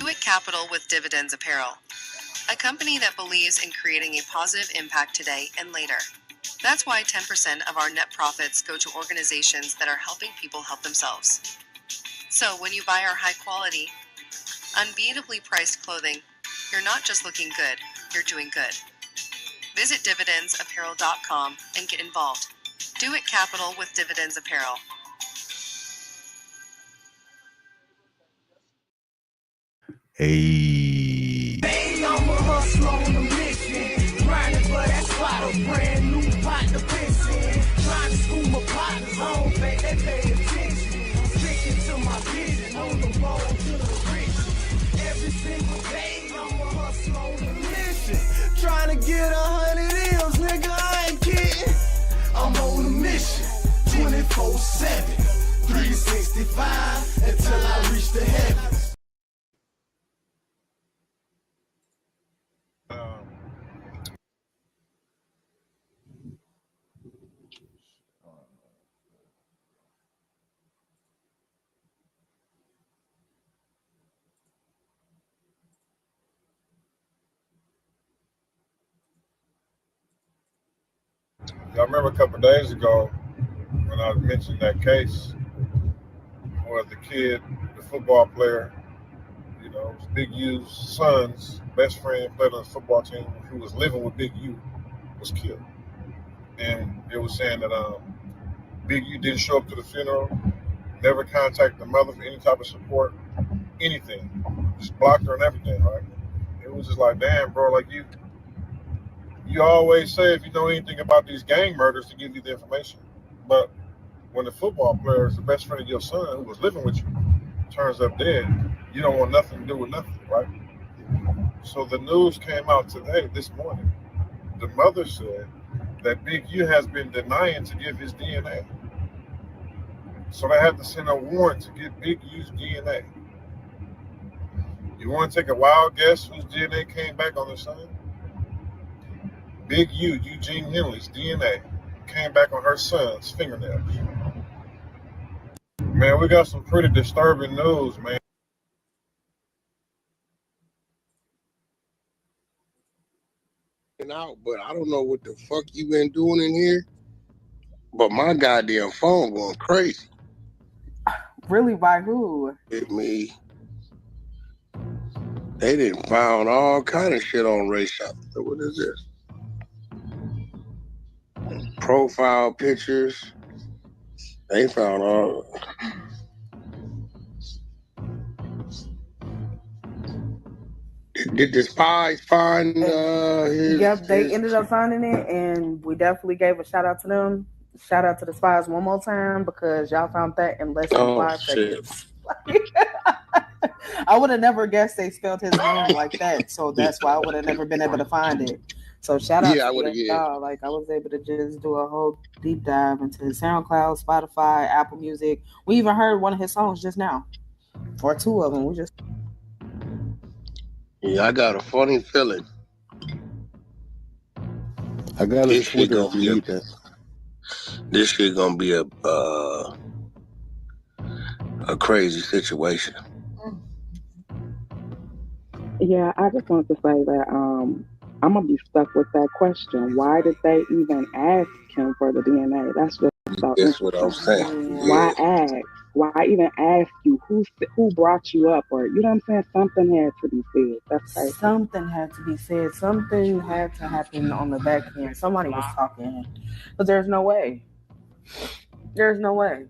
Do It Capital with Dividends Apparel, a company that believes in creating a positive impact today and later. That's why 10% of our net profits go to organizations that are helping people help themselves. So when you buy our high-quality, unbeatably priced clothing, you're not just looking good, you're doing good. Visit dividendsapparel.com and get involved. Do It Capital with Dividends Apparel. Hey. I'm a hustler on a mission, grinding for that spot, a brand new pot to piss in. Trying to school my partners, I don't think they pay attention. I'm sticking to my vision, on the road to the riches. Every single day, I'm a hustler on a mission, trying to get 100 M's, nigga, I ain't kidding. I'm on a mission, 24/7, 365, until I reach the heavens. I remember a couple of days ago when I mentioned that case where the kid, the football player, you know, it was Big U's son's best friend, played on the football team, who was living with Big U, was killed. And it was saying that Big U didn't show up to the funeral, never contacted the mother for any type of support, anything. Just blocked her and everything, right? It was just like, damn, bro, like you always say if you know anything about these gang murders to give you the information. But when the football player is the best friend of your son who was living with you turns up dead, you don't want nothing to do with nothing, right? So the news came out today, this morning. The mother said that Big U has been denying to give his DNA. So they had to send a warrant to get Big U's DNA. You want to take a wild guess whose DNA came back on the son? Big U, Eugene Henley's DNA, came back on her son's fingernails. Man, we got some pretty disturbing news, man. Out, but I don't know what the fuck you been doing in here. But my goddamn phone going crazy. Really? By who? With me. They didn't found all kind of shit on RAYSHAWN. So what is this? Profile pictures. They found all. Did the spies find his? Yep, they ended up finding it, and we definitely gave a shout out to them. Shout out to the spies one more time because y'all found that in less than 5 seconds. I would have never guessed they spelled his name like that, so that's why I would have never been able to find it. So shout out to y'all. Like I was able to just do a whole deep dive into SoundCloud, Spotify, Apple Music. We even heard one of his songs just now, or 2 of them. We just. Yeah, I got a funny feeling. I got a Twitter feed. This shit gonna be a crazy situation. Yeah, I just want to say that I'm gonna be stuck with that question. Why did they even ask him for the DNA? That's just so That's what I'm saying. Why ask? Why even ask you who brought you up, or you know what I'm saying? Something had to be said. That's crazy. Something had to be said. Something had to happen on the back end. Somebody was talking, but there's no way. There's no way.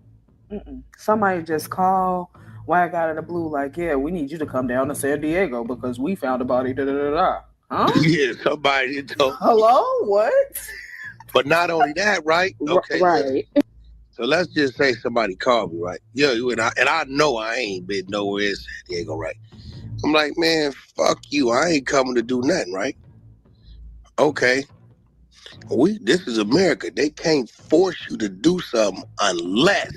Somebody just called Wag out of the blue, like, yeah, we need you to come down to San Diego because we found a body. Da da da da. Huh? Yeah, somebody told. Hello, what? But not only that, right? Okay, right. So let's just say somebody called me, right? Yeah, and I know I ain't been nowhere in San Diego, right? I'm like, man, fuck you. I ain't coming to do nothing, right? Okay. This is America. They can't force you to do something unless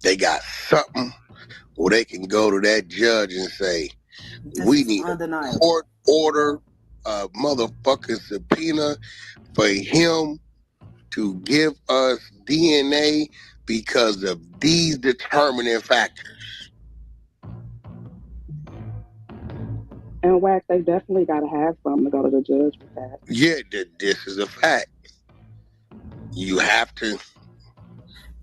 they got something where they can go to that judge and say, we need a court order, a motherfucking subpoena for him to give us DNA because of these determining factors. And Wack, they definitely got to have something to go to the judge with that. Yeah, this is a fact. You have to.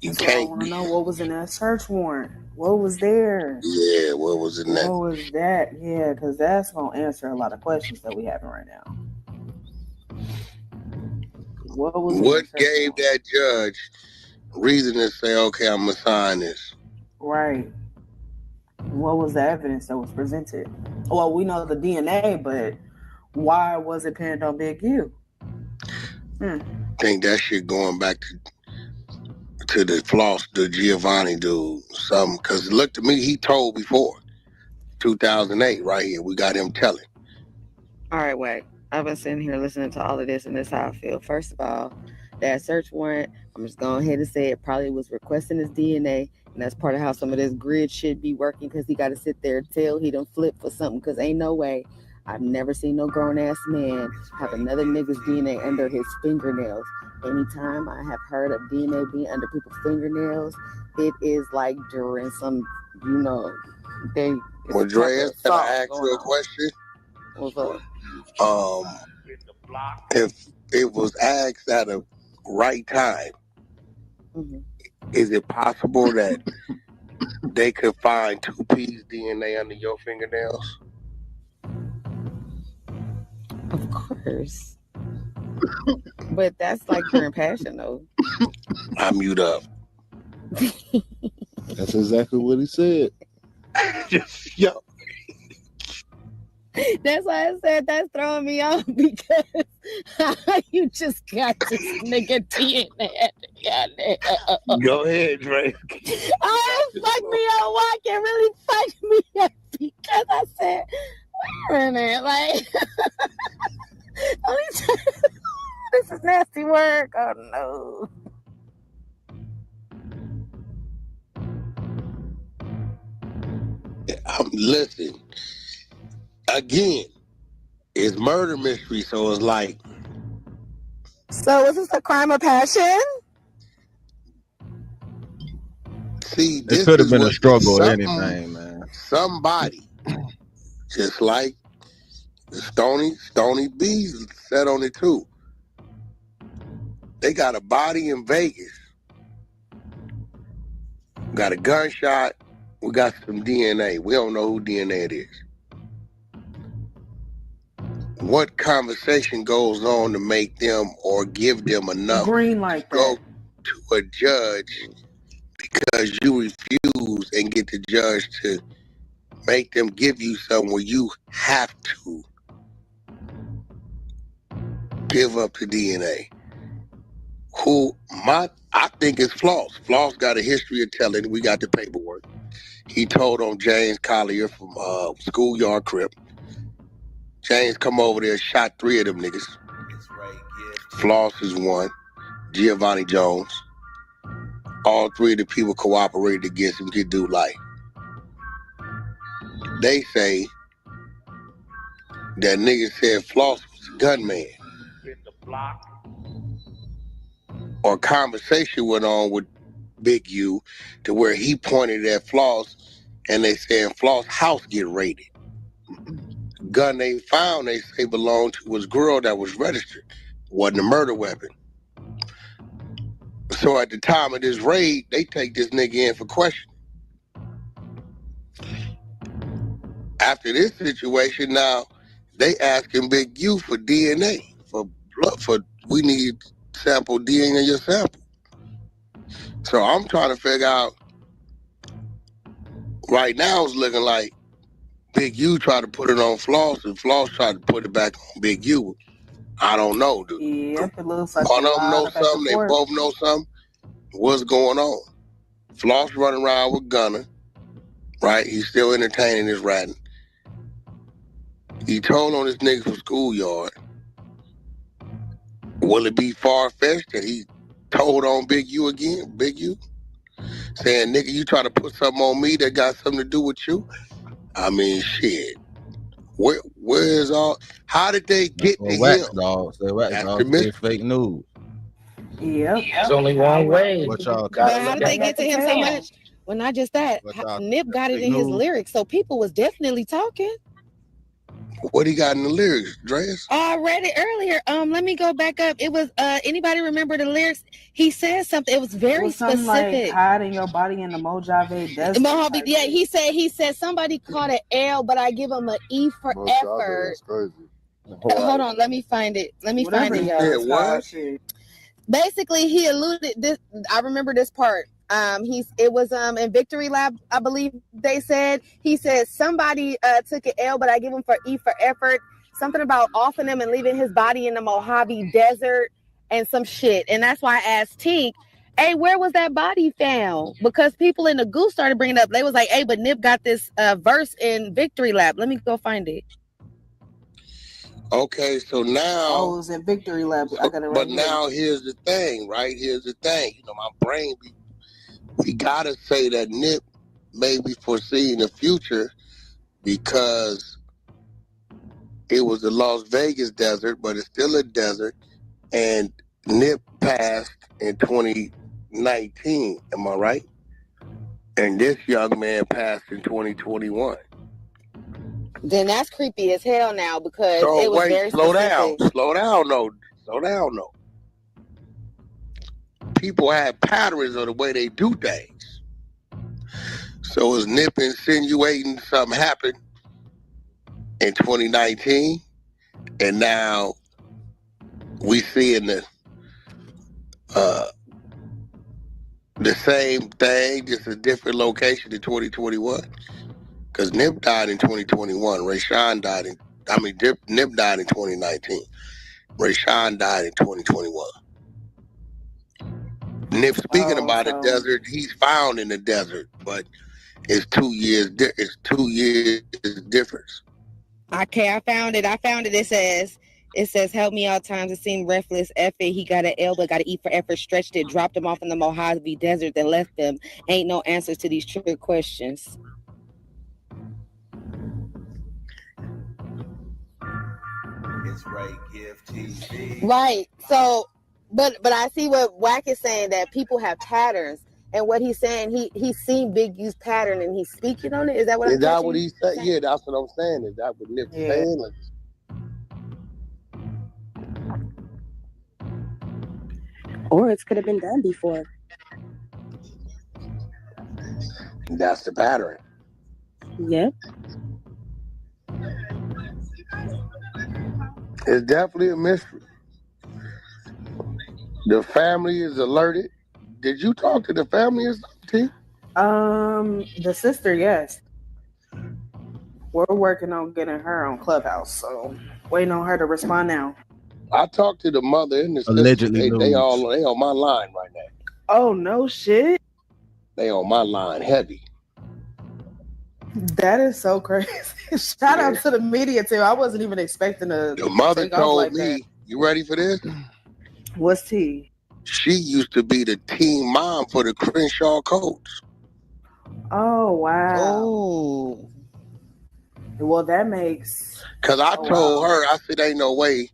You That's why I can't want to be. know what was in that search warrant. What was there? Yeah, what was in that? What was that? Yeah, because that's going to answer a lot of questions that we having right now. What was in What that search gave warrant? that judge reason to say, okay, I'm going to sign this? Right. What was the evidence that was presented? Well, we know the DNA, but why was it pinned on Big U? I think that shit going back to the Floss, the Giovanni dude, something. Because look to me, he told before, 2008, right here. We got him telling. All right, Wack. I've been sitting here listening to all of this, and this is how I feel. First of all, that search warrant, I'm just going ahead and say it probably was requesting his DNA, and that's part of how some of this grid should be working, because he got to sit there till he done flip for something, because ain't no way. I've never seen no grown-ass man have another nigga's DNA under his fingernails. Anytime I have heard of DNA being under people's fingernails, it is like during some, they... Well, Dreas, can I ask you a question? What's up? If it was asked at a right time, is it possible that they could find 2P's DNA under your fingernails? Of course. But that's like during passion, though. I mute up. That's exactly what he said. Yo. That's why I said that's throwing me off, because you just got this nigga DNA. Go ahead, Dre. Oh, fuck me up. Why can't really fuck me up? Because I said, wait a minute, like, this is nasty work. Oh no. Listen, again, it's murder mystery, so it's like. So is this a crime of passion? See, this It could have is been a what struggle or anything, man. Somebody, just like Stony B said on it too. They got a body in Vegas. Got a gunshot. We got some DNA. We don't know who DNA it is. What conversation goes on to make them or give them enough green like to go that to a judge because you refuse and get the judge to make them give you something where you have to give up the DNA? I think it's Floss. Floss got a history of telling. We got the paperwork. He told on James Collier from Schoolyard Crip. James come over there, shot 3 of them niggas. Floss is one. Giovanni Jones. All 3 of the people cooperated against him, get do life. They say that nigga said Floss was a gunman. Or conversation went on with Big U to where he pointed at Floss and they said Floss' house get raided. Gun they found, they say belonged to his girl that was registered. Wasn't a murder weapon. So at the time of this raid, they take this nigga in for questioning. After this situation, now they asking Big U for DNA, for blood, for we need sample DNA in your sample. So I'm trying to figure out. Right now, it's looking like Big U tried to put it on Floss, and Floss tried to put it back on Big U. I don't know, dude. Yep, it looks like one of them know something. They both know something. What's going on? Floss running around with Gunner, right? He's still entertaining his ratting. He told on this nigga from Schoolyard. Will it be far-fetched that he told on Big U again? Big U? Saying, nigga, you try to put something on me that got something to do with you? I mean, shit. Where is all? How did they get to Wax him? Dogs. Wax Dogs. It's fake news. Yep. There's only one way. What y'all? But how did they get to him so much? Well, not just that. Nip got it in his lyrics, so people was definitely talking. What he got in the lyrics, Dreas? I read it earlier. Let me go back up. It was anybody remember the lyrics? He said something. It was very something specific. Like hiding your body in the Mojave Desert. Mojave, yeah, he said somebody caught an L, but I give him an E for effort. That's crazy. Hold on, let me find it. Y'all. What? Basically, he alluded this. I remember this part. It was in Victory Lab, I believe they said. He said somebody took an L, but I give him for E for effort. Something about offing him and leaving his body in the Mojave Desert and some shit. And that's why I asked Tink, hey, where was that body found? Because people in the Goose started bringing it up. They was like, hey, but Nip got this verse in Victory Lab. Let me go find it. Okay, so now... it was in Victory Lab. I got it right But now here's the thing, right? Here's the thing. You know, my brain... We gotta say that Nip may be foreseeing the future because it was the Las Vegas desert, but it's still a desert, and Nip passed in 2019, am I right? And this young man passed in 2021. Then that's creepy as hell now because it was very specific. Slow down, no. People have patterns of the way they do things. So is Nip insinuating something happened in 2019, and now we see in the same thing, just a different location in 2021? Because Nip died in 2021. RAYSHAWN died Nip died in 2019. RAYSHAWN died in 2021. Nip speaking about a desert, he's found in the desert, but it's 2 years. It's 2 years difference. Okay, I found it. It says, help me all times. It seemed reckless. F it. He got an L, but got to eat for effort. Stretched it, dropped him off in the Mojave Desert, then left them. Ain't no answers to these trick questions. It's Ray Gift TV. Right. So, but I see what Wack is saying, that people have patterns, and what he's saying, he's seen Big U's pattern and he's speaking on it. Is that what? Is that what he's saying? Yeah, that's what I'm saying. Is that what Nip's saying? Or it could have been done before. That's the pattern. Yep. It's definitely a mystery. The family is alerted. Did you talk to the family or something? The sister, yes. We're working on getting her on Clubhouse, so waiting on her to respond now. I talked to the mother and the Allegedly sister. They on my line right now. Oh, no shit. They on my line heavy. That is so crazy. Shout out to the media too. I wasn't even expecting The mother told me, that. You ready for this? What's T? She used to be the team mom for the Crenshaw Colts. Oh, wow. Oh. Well, that makes... Because I told her, I said, ain't no way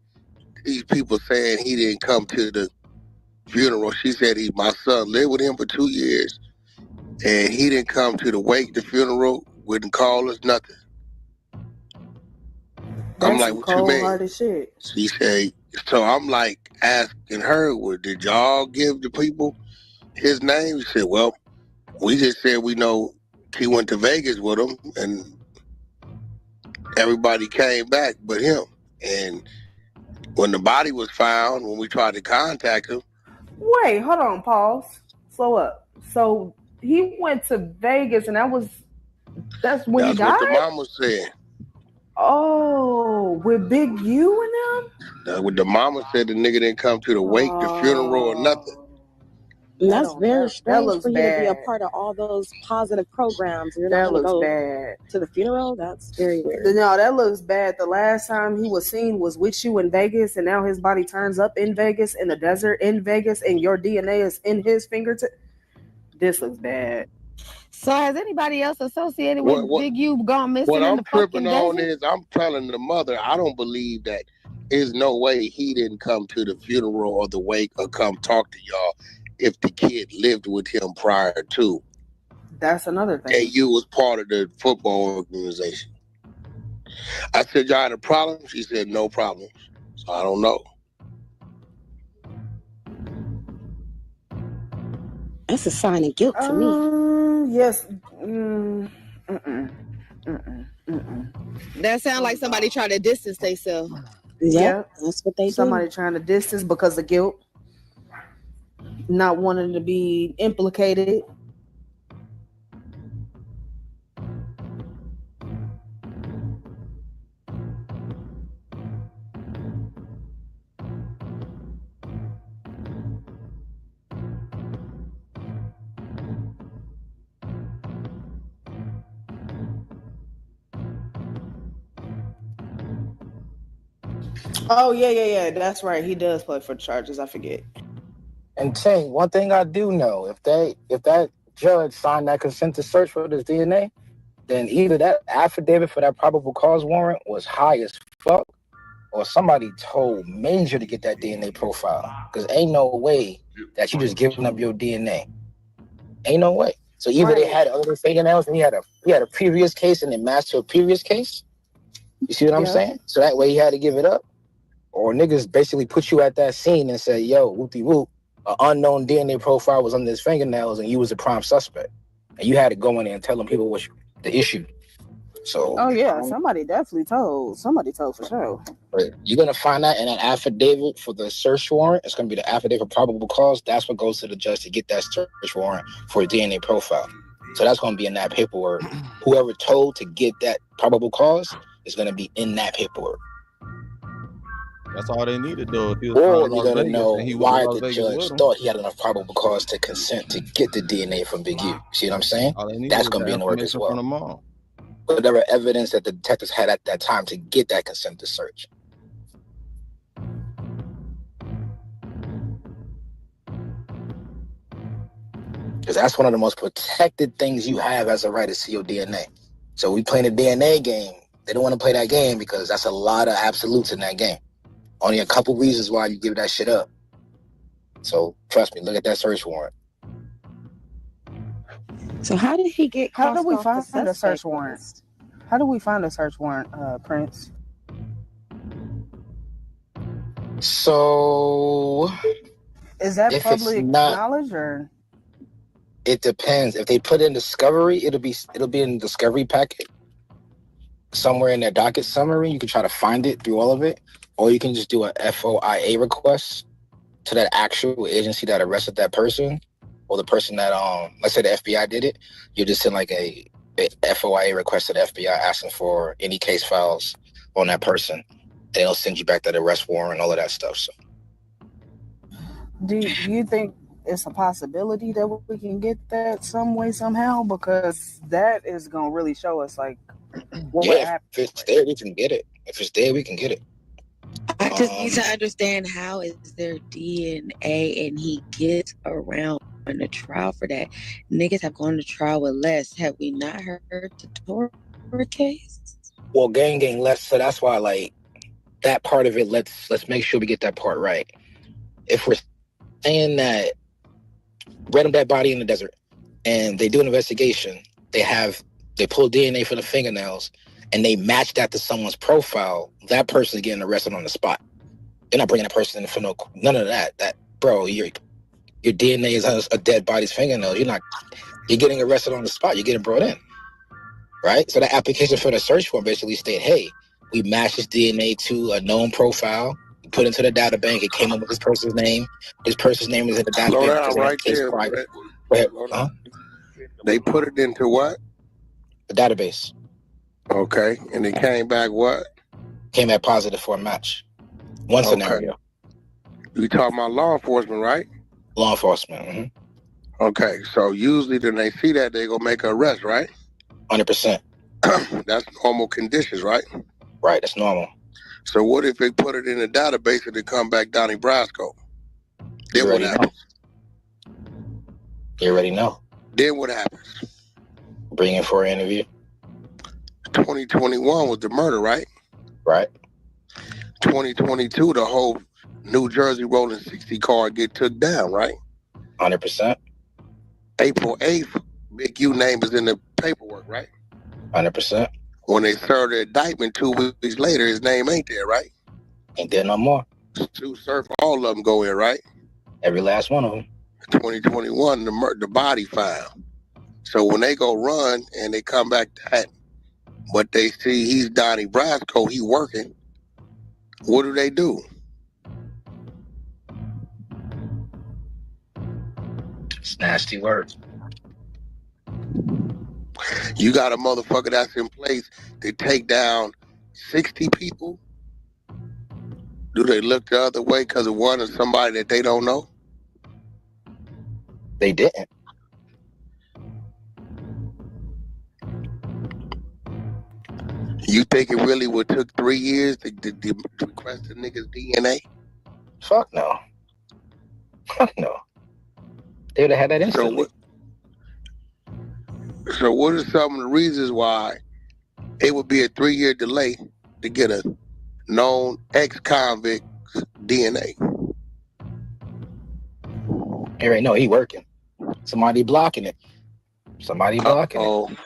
these people saying he didn't come to the funeral. She said, my son lived with him for 2 years, and he didn't come to the wake, the funeral, wouldn't call us, nothing. I'm like, what you mean? Shit. She said, so I'm like asking her, well, did y'all give the people his name? She said, well, we just said we know he went to Vegas with him, and everybody came back but him. And when the body was found, when we tried to contact him. Wait, hold on, pause. Slow up. So he went to Vegas, and that's when he died? That's what the mama said. Oh, with Big U and them? That's what the mama said. The nigga didn't come to the wake, the funeral, or nothing. And that's very strange for you bad. to be a part of all those positive programs. You're not going to go to the funeral? That's very weird. No, that looks bad. The last time he was seen was with you in Vegas, and now his body turns up in Vegas, in the desert in Vegas, and your DNA is in his fingertip. This looks bad. So has anybody else associated with Big U gone missing What in I'm the fucking tripping on desert? is I'm telling the mother, I don't believe that there's no way he didn't come to the funeral or the wake or come talk to y'all if the kid lived with him prior to. That's another thing. And you was part of the football organization. I said, y'all had a problem? She said, no problem. So I don't know. That's a sign of guilt to me. Yes. That sounds like somebody trying to distance themselves. Yeah, that's what they do. Somebody trying to distance because of guilt, not wanting to be implicated. Oh yeah. That's right. He does play for the Chargers. I forget. And Ting, one thing I do know, if that judge signed that consent to search for this DNA, then either that affidavit for that probable cause warrant was high as fuck, or somebody told Major to get that DNA profile. Because ain't no way that you just giving up your DNA. Ain't no way. So either they had other fingernails and he had a previous case and it matched to a previous case. You see what I'm saying? So that way he had to give it up. Or niggas basically put you at that scene and say, yo, whoop-de-whoop, an unknown DNA profile was on his fingernails and you was a prime suspect. And you had to go in there and tell them people what the issue. So somebody definitely told. Somebody told for sure. But you're gonna find that in an affidavit for the search warrant. It's gonna be the affidavit for probable cause. That's what goes to the judge to get that search warrant for a DNA profile. So that's gonna be in that paperwork. Whoever told to get that probable cause is gonna be in that paperwork. That's all they needed, though. Or you're gonna know why the judge thought he had enough probable cause to consent to get the DNA from Big U. See what I'm saying? That's gonna be in the work as well. Whatever evidence that the detectives had at that time to get that consent to search. Because that's one of the most protected things you have as a right to see your DNA. So we playing a DNA game. They don't want to play that game because that's a lot of absolutes in that game. Only a couple reasons why you give that shit up. So trust me, look at that search warrant. So how did he get? How did we find a search warrant? How do we find a search warrant, Prince? So is that public knowledge or? It depends. If they put in discovery, it'll be in the discovery packet. Somewhere in their docket summary, you can try to find it through all of it, or you can just do a FOIA request to that actual agency that arrested that person, or the person that let's say the FBI did it. You just send like a FOIA request to the FBI asking for any case files on that person, and they'll send you back that arrest warrant and all of that stuff. So, do you think it's a possibility that we can get that some way, somehow? Because that is gonna really show us like what would happen. If it's there, we can get it. If it's there, we can get it. I just need to understand, how is there DNA and he gets around in the trial for that? Niggas have gone to trial with less. Have we not heard the Torah case? Well, gang less, so that's why like that part of it. Let's make sure we get that part right. If we're saying that random dead body in the desert, and they do an investigation, they pull DNA from the fingernails, and they match that to someone's profile, that person's getting arrested on the spot. They're not bringing that person in for none of that. That, bro, your DNA is a dead body's fingernails. You're getting arrested on the spot. You're getting brought in, right? So that application for the search form basically state, hey, we matched this DNA to a known profile. We put it into the data bank. It came up with this person's name. This person's name is in the data bank. Down right there. They put it into what? The database. Okay, and it came back what? Came back positive for a match. One scenario. You talking about law enforcement, right? Law enforcement. Mm-hmm. Okay, so usually when they see that, they gonna make an arrest, right? 100%. That's normal conditions, right? Right, that's normal. So what if they put it in a database and it come back Donnie Brasco? Then what happens? You already know. Then what happens? Bring in for an interview. 2021 was the murder, right? Right. 2022, the whole New Jersey Rolling 60 car get took down, right? 100%. April 8th, Big U name is in the paperwork, right? 100%. When they serve the indictment 2 weeks later, his name ain't there, right? Ain't there no more. Sue Surf, all of them go in, right? Every last one of them. 2021, the body found. So when they go run and they come back that, but they see he's Donnie Brasco, he working, what do? It's nasty work. You got a motherfucker that's in place to take down 60 people? Do they look the other way because of one or somebody that they don't know? They didn't. You think it really would took 3 years to request a nigga's DNA? Fuck no. Fuck no. They would have had that instantly. So what are some of the reasons why it would be a 3-year delay to get a known ex-convict's DNA? Hey, right, no, he working. Somebody blocking it. Somebody blocking it.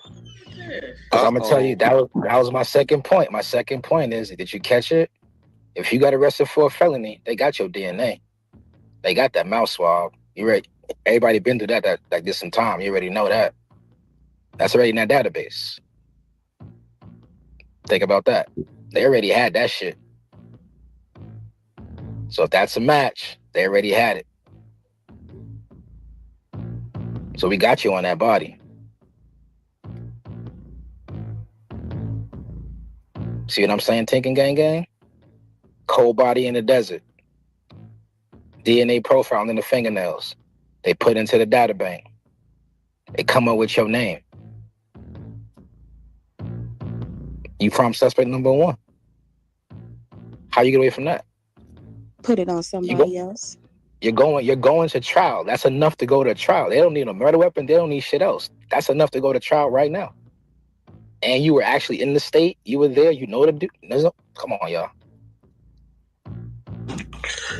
Because I'm gonna tell you, that was my second point. My second point is, did you catch it? If you got arrested for a felony, they got your DNA. They got that mouth swab. You ready? Everybody been through that like this some time. You already know that. That's already in that database. Think about that. They already had that shit. So if that's a match, they already had it. So we got you on that body. See what I'm saying, Tinkin' Gang? Cold body in the desert. DNA profiling in the fingernails. They put into the data bank. They come up with your name. You prompt suspect number 1. How you get away from that? Put it on somebody else. You're going to trial. That's enough to go to trial. They don't need a murder weapon. They don't need shit else. That's enough to go to trial right now. And you were actually in the state. You were there. You know the dude. Come on, y'all.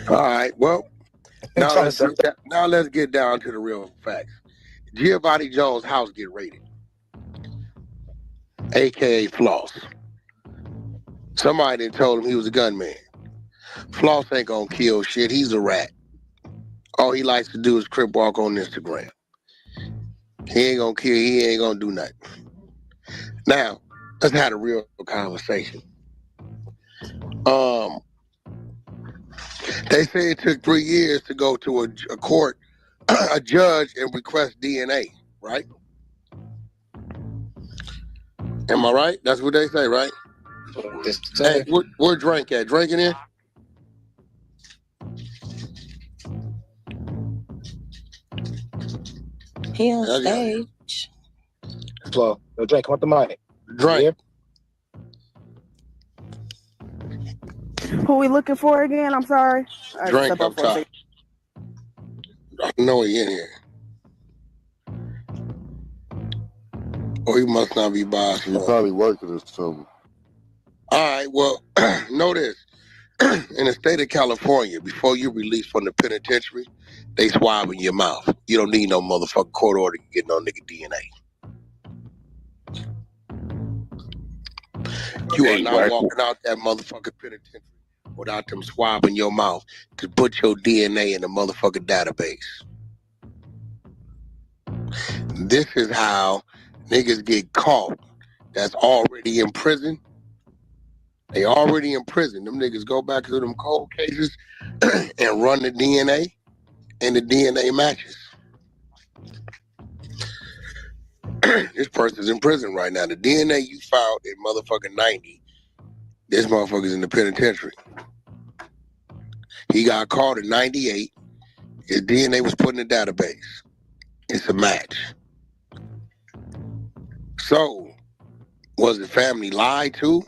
All right. Well, now let's get down to the real facts. Giovanni Jones' house get raided, a.k.a. Floss. Somebody told him he was a gunman. Floss ain't gonna kill shit. He's a rat. All he likes to do is crip walk on Instagram. He ain't gonna kill. He ain't gonna do nothing. Now, let's have a real conversation. They say it took 3 years to go to a court, a judge, and request DNA, right? Am I right? That's what they say, right? Hey, where Drink at? Drink in here? He on stage. Flo, yo, Drink, come up the mic. Drink. Who we looking for again? I'm sorry. Drink up top. I know he in here. Or he must not be boss. He's probably working or something. All right, well, know this. In the state of California, before you release from the penitentiary, they swab in your mouth. You don't need no motherfucking court order to get no nigga DNA. You are not walking out that motherfucking penitentiary without them swabbing your mouth to put your DNA in the motherfucking database. This is how niggas get caught that's already in prison. They already in prison. Them niggas go back to them cold cases and run the DNA, and the DNA matches. This person's in prison right now. The DNA you found in motherfucking 90, this motherfucker's in the penitentiary. He got caught in 98. His DNA was put in the database. It's a match. So, was the family lied to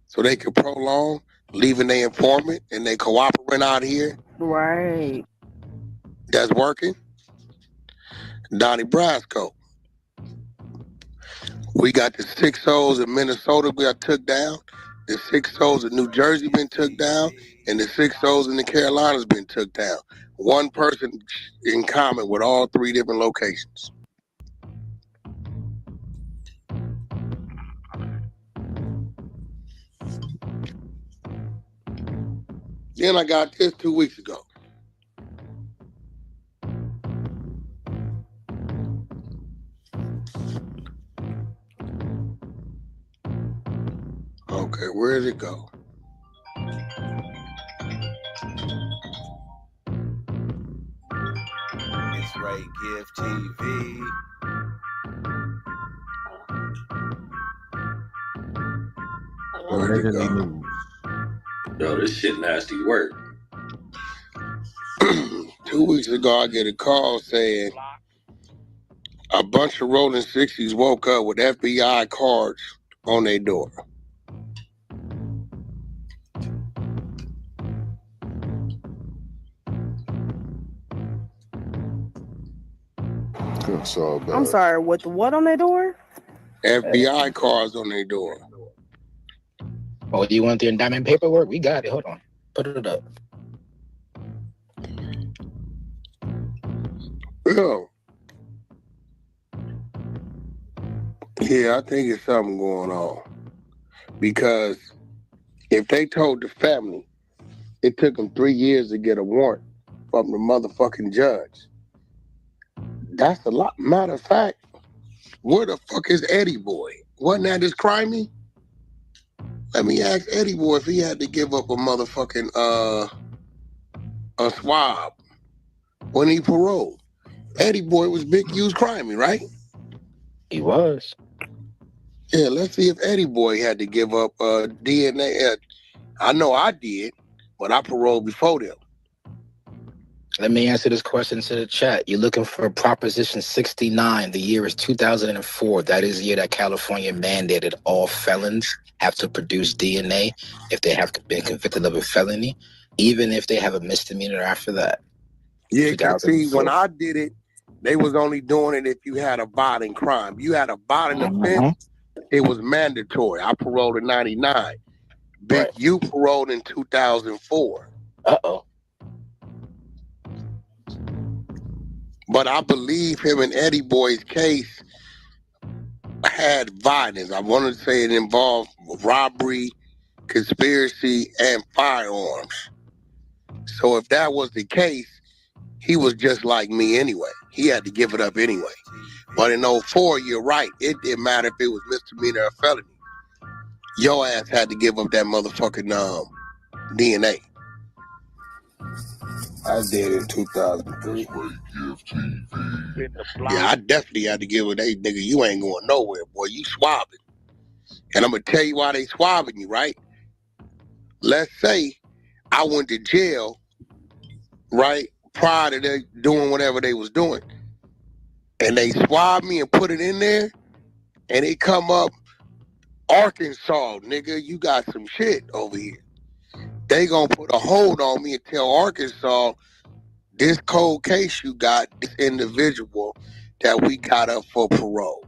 so they could prolong leaving their informant and they cooperate out here? Right. That's working. Donnie Brasco. We got the 6 souls in Minnesota we got took down. The 6 souls in New Jersey been took down. And the 6 souls in the Carolinas been took down. One person in common with all 3 different locations. Then I got this 2 weeks ago. Okay, where did it go? It's Ray Gift TV. Where'd it go? Yo, this shit nasty work. 2 weeks ago, I get a call saying a bunch of rolling 60s woke up with FBI cards on their door. I'm sorry, with what on their door? FBI cards on their door. Oh, do you want the indictment paperwork? We got it. Hold on. Put it up. Yeah, I think it's something going on. Because if they told the family it took them 3 years to get a warrant from the motherfucking judge, that's a lot. Matter of fact, where the fuck is Eddie Boy? Wasn't that his crimey? Let me ask Eddie Boy if he had to give up a motherfucking a swab when he paroled. Eddie Boy was Big U's crimey, right? He was. Yeah, let's see if Eddie Boy had to give up DNA. I know I did, but I paroled before them. Let me answer this question to the chat. You're looking for Proposition 69. The year is 2004. That is the year that California mandated all felons have to produce DNA if they have been convicted of a felony, even if they have a misdemeanor after that. Yeah, because see, when I did it, they was only doing it if you had a violent crime. You had a violent offense, it was mandatory. I paroled in 99. Big U paroled in 2004. Uh-oh. But I believe him and Eddie Boy's case had violence. I want to say it involved robbery, conspiracy, and firearms. So if that was the case, he was just like me anyway. He had to give it up anyway. But in 04, you're right. It didn't matter if it was misdemeanor or felony. Your ass had to give up that motherfucking DNA. I did in 2003. Yeah, I definitely had to give it. Hey, nigga, you ain't going nowhere, boy. You swabbing. And I'm going to tell you why they swabbing you, right? Let's say I went to jail, right, prior to they doing whatever they was doing. And they swabbed me and put it in there, and it come up, Arkansas, nigga, you got some shit over here. They gonna put a hold on me and tell Arkansas, this cold case you got, this individual that we got up for parole.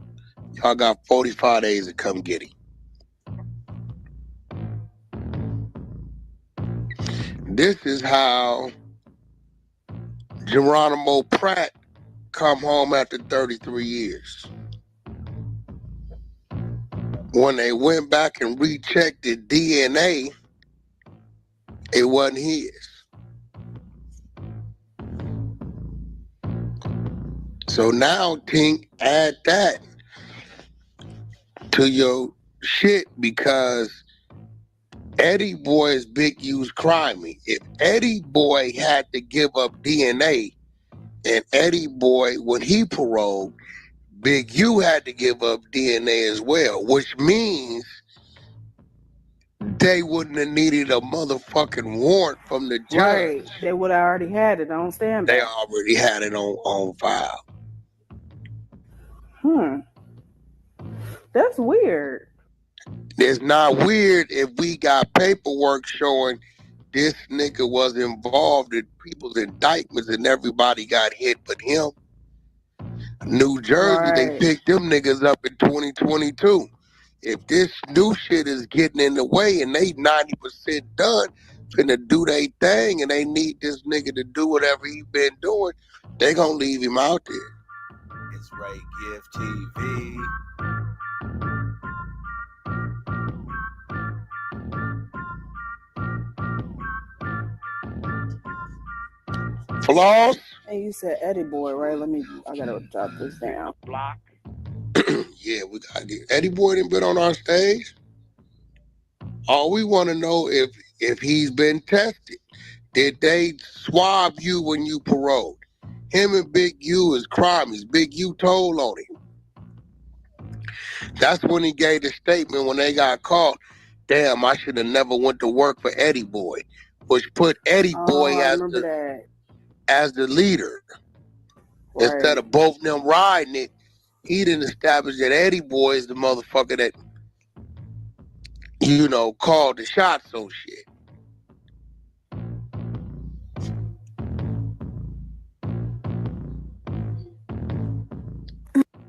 Y'all got 45 days to come get him. This is how Geronimo Pratt come home after 33 years. When they went back and rechecked the DNA, it wasn't his. So now, Tink, add that to your shit because Eddie Boy is Big U's crimey. If Eddie Boy had to give up DNA, and Eddie Boy, when he paroled, Big U had to give up DNA as well, which means they wouldn't have needed a motherfucking warrant from the judge. Right. They would have already had it on standby. They already had it on file. That's weird. It's not weird if we got paperwork showing this nigga was involved in people's indictments and everybody got hit but him. New Jersey, they picked them niggas up in 2022. If this new shit is getting in the way and they 90% done, finna do their thing and they need this nigga to do whatever he been doing, they gonna leave him out there. It's Ray Gift TV. Floss? Hey, you said Eddie Boy, right? I gotta jot this down. Yeah, we gotta get Eddie Boy done been on our stage. All we want to know if he's been tested. Did they swab you when you paroled? Him and Big U is crimes. Big U told on him. That's when he gave the statement when they got caught. Damn, I should have never went to work for Eddie Boy, which put Eddie Boy as the leader. Right. Instead of both of them riding it, he didn't establish that Eddie Boy is the motherfucker that, called the shots on shit.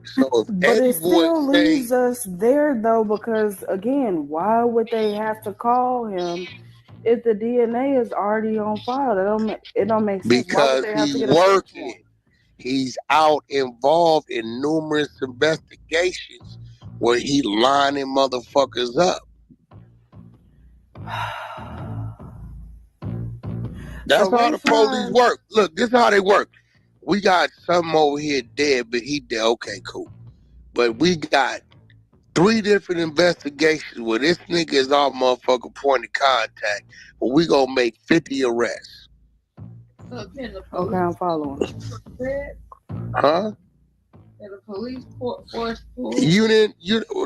So but it still leaves us there though, because again, why would they have to call him if the DNA is already on file? It don't make sense. Because he's working. He's out involved in numerous investigations where he lining motherfuckers up. That's how the police work. Look, this is how they work. We got something over here dead, but he dead. Okay, cool. But we got 3 different investigations where this nigga is our motherfucker point of contact, but we gonna make 50 arrests. Okay, I'm following. Huh? And the police force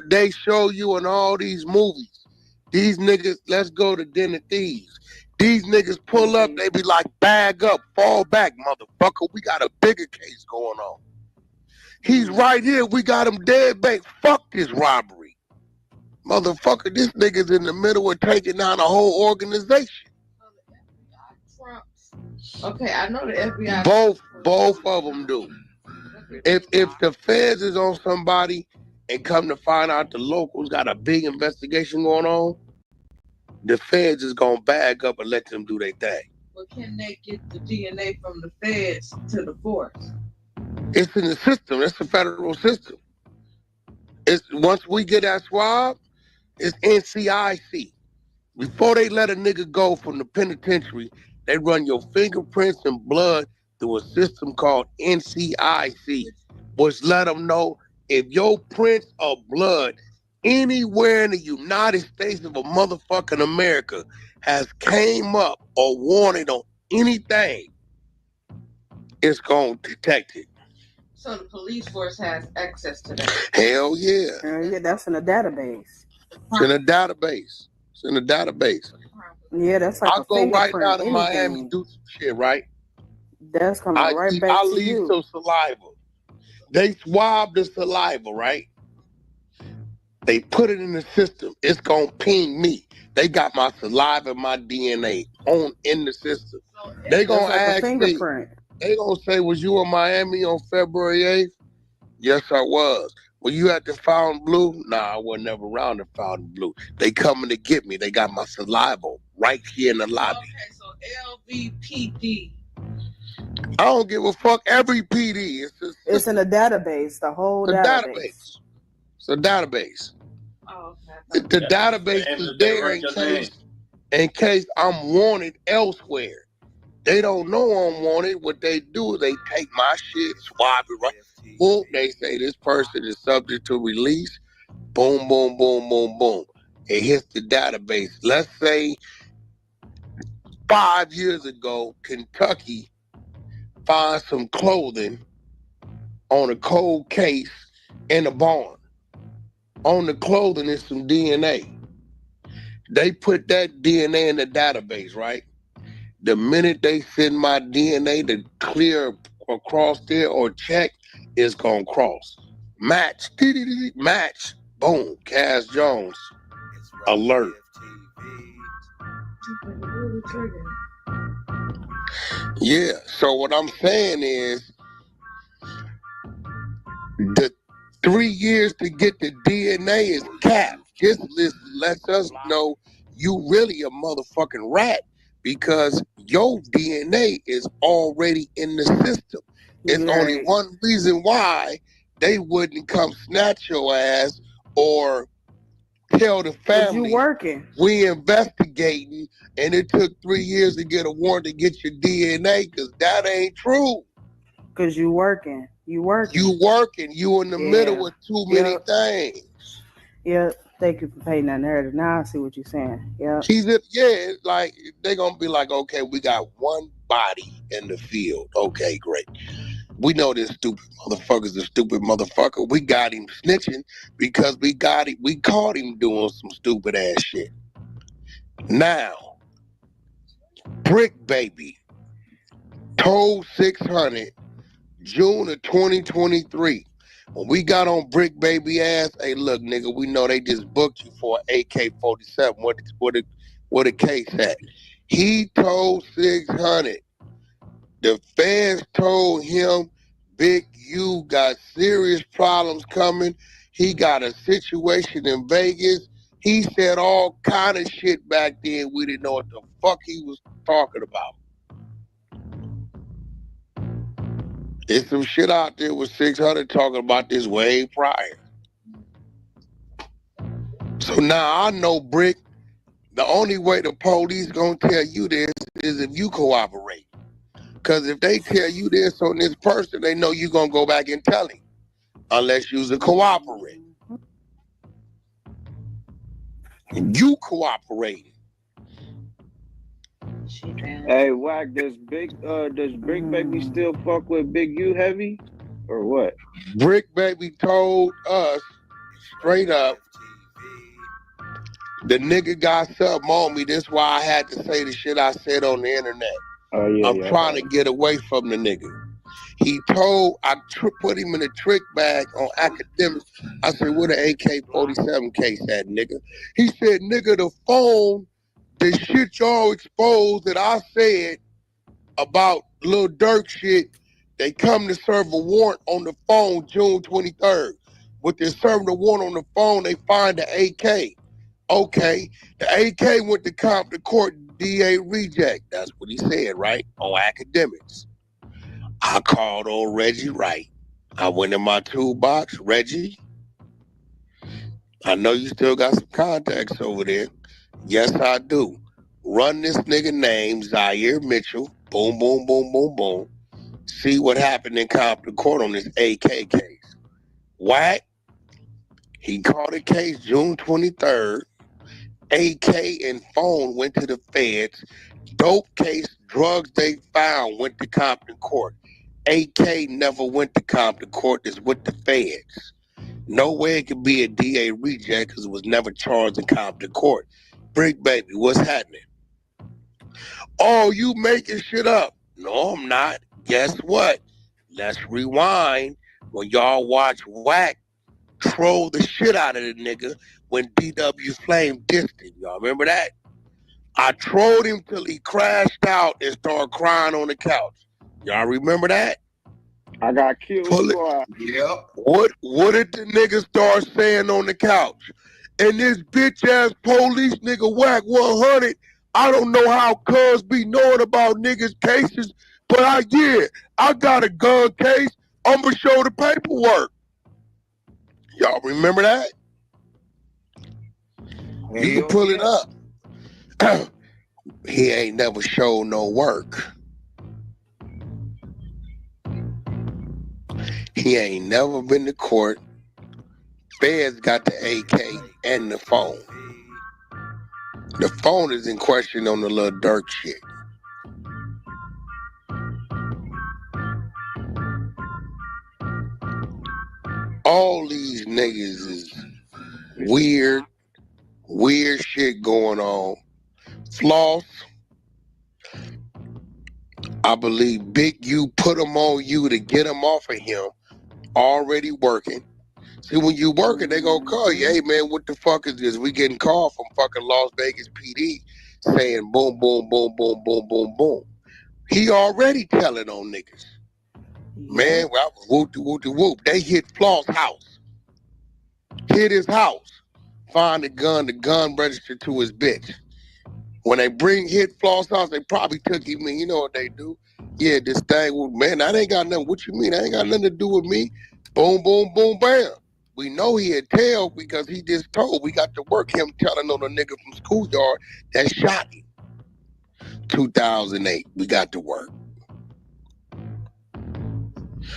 they show you in all these movies. These niggas, let's go to Den of Thieves. These niggas pull up, they be like, bag up, fall back, motherfucker. We got a bigger case going on. He's right here. We got him dead back. Fuck this robbery. Motherfucker, this nigga's in the middle of taking down a whole organization. Okay, I know the FBI. Both of them do. If the feds is on somebody and come to find out the locals got a big investigation going on, the feds is gonna bag up and let them do their thing. Well, can they get the DNA from the feds to the force? It's in the system. It's the federal system. It's once we get that swab, it's NCIC. Before they let a nigga go from the penitentiary, they run your fingerprints and blood through a system called NCIC, which let them know if your prints of blood anywhere in the United States of a motherfucking America has came up or wanted on anything, it's going to detect it. So the police force has access to that? Hell yeah. Yeah, that's in a database. It's in a database. It's in a database. Yeah, that's like I'll go right now to Miami, do some shit, right? That's coming right back to you. I leave some saliva. They swab the saliva, right? They put it in the system. It's gonna ping me. They got my saliva and my DNA in the system. They gonna ask me. They gonna say, "Was you in Miami on February 8th?" Yes, I was. Were you at the Fontainebleau? Nah, I was never around the Fontainebleau. They coming to get me. They got my saliva right here in the lobby. Okay, so LVPD. I don't give a fuck. Every PD. It's in a database. The whole database. It's a database. Oh, okay. The database is there in case I'm wanted elsewhere. They don't know I'm wanted. What they do is they take my shit, swab it right. Boom. They say this person is subject to release. Boom, boom, boom, boom, boom. It hits the database. Let's say 5 years ago, Kentucky finds some clothing on a cold case in a barn. On the clothing is some DNA. They put that DNA in the database, right? The minute they send my DNA to clear across there or check, it's gonna cross. Match. Match. Boom. Cass Jones. Alert. Yeah. So what I'm saying is the 3 years to get the DNA is capped. This list lets us know you really a motherfucking rat because your DNA is already in the system. It's only one reason why they wouldn't come snatch your ass or tell the Cause you family working. we investigating, and it took 3 years to get a warrant to get your DNA, because that ain't true. Cause you working. You working. You working. You in the middle of too many things. Yep. Thank you for painting that narrative. Now I see what you're saying. Yep. It's like they're gonna be like, okay, we got one body in the field. Okay, great. We know this stupid motherfucker's a stupid motherfucker. We got him snitching because we caught him doing some stupid ass shit. Now, Brick Baby told 600 June of 2023. When we got on Brick Baby ass, hey look, nigga, we know they just booked you for an AK-47. What the case at? He told 600. The feds told him, Big U got serious problems coming. He got a situation in Vegas. He said all kind of shit back then. We didn't know what the fuck he was talking about. There's some shit out there with 600 talking about this way prior. So now I know, Brick, the only way the police gonna tell you this is if you cooperate. Because if they tell you this on this person, they know you gonna go back and tell him. Unless you's a cooperate. You cooperating. Hey, Wack, does Brick Baby still fuck with Big U heavy? Or what? Brick Baby told us straight up, the nigga got something on me. That's why I had to say the shit I said on the internet. Oh, yeah, I'm trying to get away from the nigga. He told, put him in a trick bag on academics. I said, where the AK-47 case at, nigga? He said, nigga, the phone, the shit y'all exposed that I said about Lil Durk shit, they come to serve a warrant on the phone June 23rd. With they serving the warrant on the phone, they find the AK. Okay, the AK went to Compton Court, DA reject. That's what he said, right? On academics. I called old Reggie Wright. I went in my toolbox. Reggie, I know you still got some contacts over there. Yes, I do. Run this nigga name, Zaire Mitchell. Boom, boom, boom, boom, boom. See what happened in Compton Court on this AK case. Whack. He called a case June 23rd. AK and phone went to the feds. Dope case, drugs they found went to Compton Court. AK never went to Compton Court. It's with the feds. No way it could be a DA reject because it was never charged in Compton Court. Brick Baby, what's happening? Oh, you making shit up. No, I'm not. Guess what? Let's rewind. When y'all watch Wack troll the shit out of the nigga when DW Flame dissed him. Y'all remember that? I trolled him till he crashed out and started crying on the couch. Y'all remember that? I got killed. Yep. What did the nigga start saying on the couch? And this bitch ass police nigga Wack 100. I don't know how cuz be knowing about niggas cases, but I got a gun case. I'ma show the paperwork. Y'all remember that? You can pull it up. He ain't never showed no work. He ain't never been to court. Feds got the AK and the phone. The phone is in question on the Lil Durk shit. All these niggas is weird shit going on. Floss, I believe Big U put them on you to get them off of him. Already working. See, when you working, they gonna call you. Hey, man, what the fuck is this? We getting called from fucking Las Vegas PD saying boom, boom, boom, boom, boom, boom, boom. He already telling on niggas. Man, well, I was whoop-de-whoop-de-whoop. They hit Floss' house. Hit his house. Find the gun registered to his bitch. When they hit Floss' house, they probably took him in. You know what they do? Yeah, this thing, man, that ain't got nothing. What you mean? That ain't got nothing to do with me. Boom, boom, boom, bam. We know he had tell because he just told. We got to work him telling on the nigga from schoolyard that shot him. 2008, we got to work.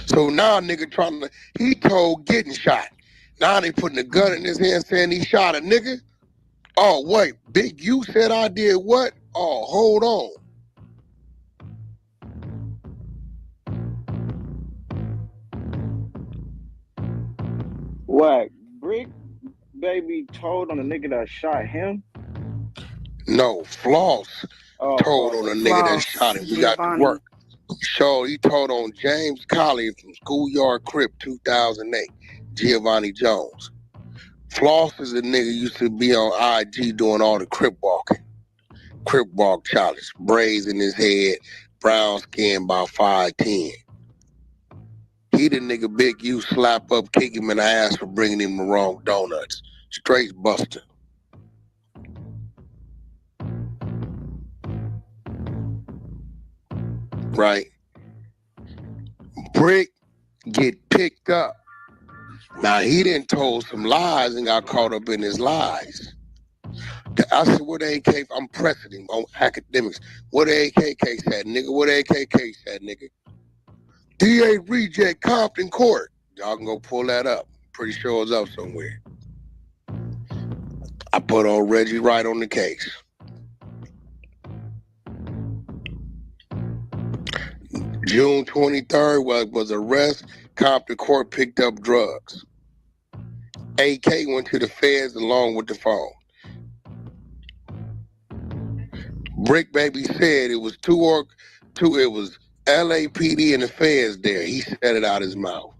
So now nigga he told getting shot. Now they putting a gun in his hand saying he shot a nigga. Oh, wait, Big U said I did what? Oh, hold on. What? Brick Baby told on the nigga that shot him? No, Floss told on the nigga that shot him. We got to work. So he told on James Colley from Schoolyard Crip 2008, Giovanni Jones. Floss is a nigga used to be on IG doing all the Crip walking. Crip walk challenge, braids in his head, brown skin, about 5'10". He the nigga Big U slap up, kick him in the ass for bringing him the wrong donuts. Straight buster. Right? Brick get picked up. Now he done told some lies and got caught up in his lies. I said, what the AK, I'm pressing him on academics. What the AKK said, nigga? What the AKK said, nigga? DA reject Compton Court. Y'all can go pull that up. Pretty sure it's up somewhere. I put on Reggie Wright on the case. June 23rd was arrest. Compton Court picked up drugs. AK went to the feds along with the phone. Brick Baby said it was it was LAPD and the feds there. He said it out his mouth.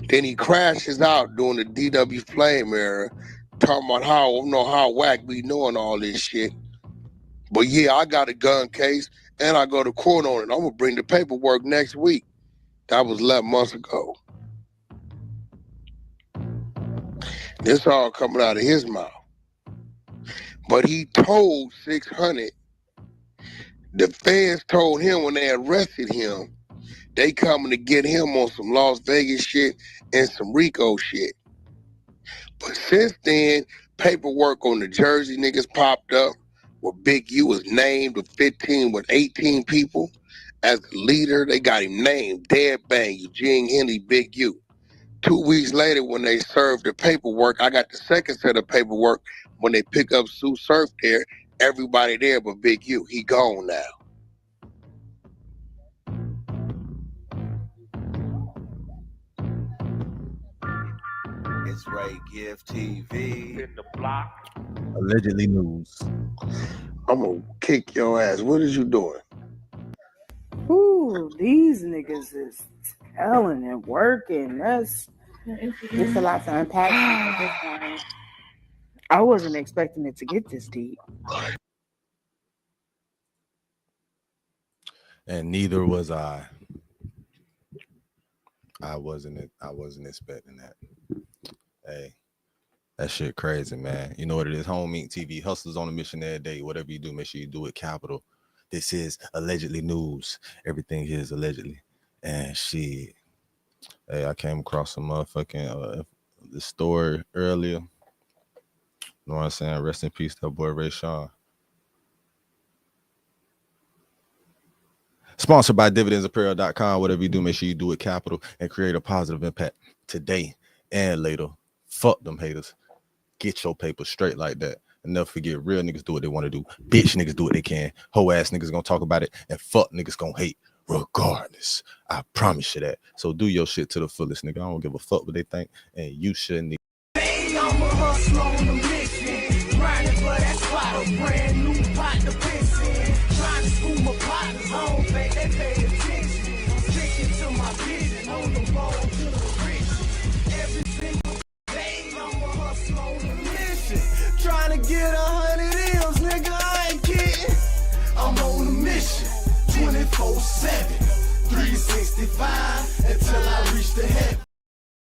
Then he crashes out during the DW Flame era, talking about how whack we knowing all this shit. But yeah, I got a gun case and I go to court on it. I'm gonna bring the paperwork next week. That was 11 months ago. This all coming out of his mouth. But he told 600, the feds told him when they arrested him, they coming to get him on some Las Vegas shit and some Rico shit. But since then, paperwork on the Jersey niggas popped up where Big U was named with 18 people as the leader. They got him named, Dead Bang, Eugene Henley, Big U. 2 weeks later, when they served the paperwork, I got the second set of paperwork when they pick up Sue Surf there, everybody there but Big U. He gone now. It's Ray Gift TV. In the block. Allegedly news. I'm gonna kick your ass. What is you doing? Ooh, these niggas is telling and working. It's a lot to unpack at this point. I wasn't expecting it to get this deep. And neither was I. I wasn't expecting that. Hey, that shit crazy, man. You know what it is? Home Inc. TV, hustlers on a mission every day. Whatever you do, make sure you do it capital. This is allegedly news. Everything here is allegedly. And shit. Hey, I came across some motherfucking the story earlier. You know what I'm saying? Rest in peace, that boy RAYSHAWN. Sponsored by dividendsapparel.com. Whatever you do, make sure you do it capital and create a positive impact today and later. Fuck them haters. Get your paper straight like that. And never forget, real niggas do what they want to do. Bitch niggas do what they can. Hoe ass niggas gonna talk about it. And fuck niggas gonna hate regardless. I promise you that. So do your shit to the fullest, nigga. I don't give a fuck what they think. And you shouldn't. I'm a hustler on a mission. Grinding for that spot. A brand new pot to piss in. Trying to school my partners. I don't think they pay attention. I'm sticking to my vision. On the road to the rich. Every single day, I'm a hustler on a mission. Trying to get 100 M's, nigga. I ain't kidding. I'm on a mission. 24/7.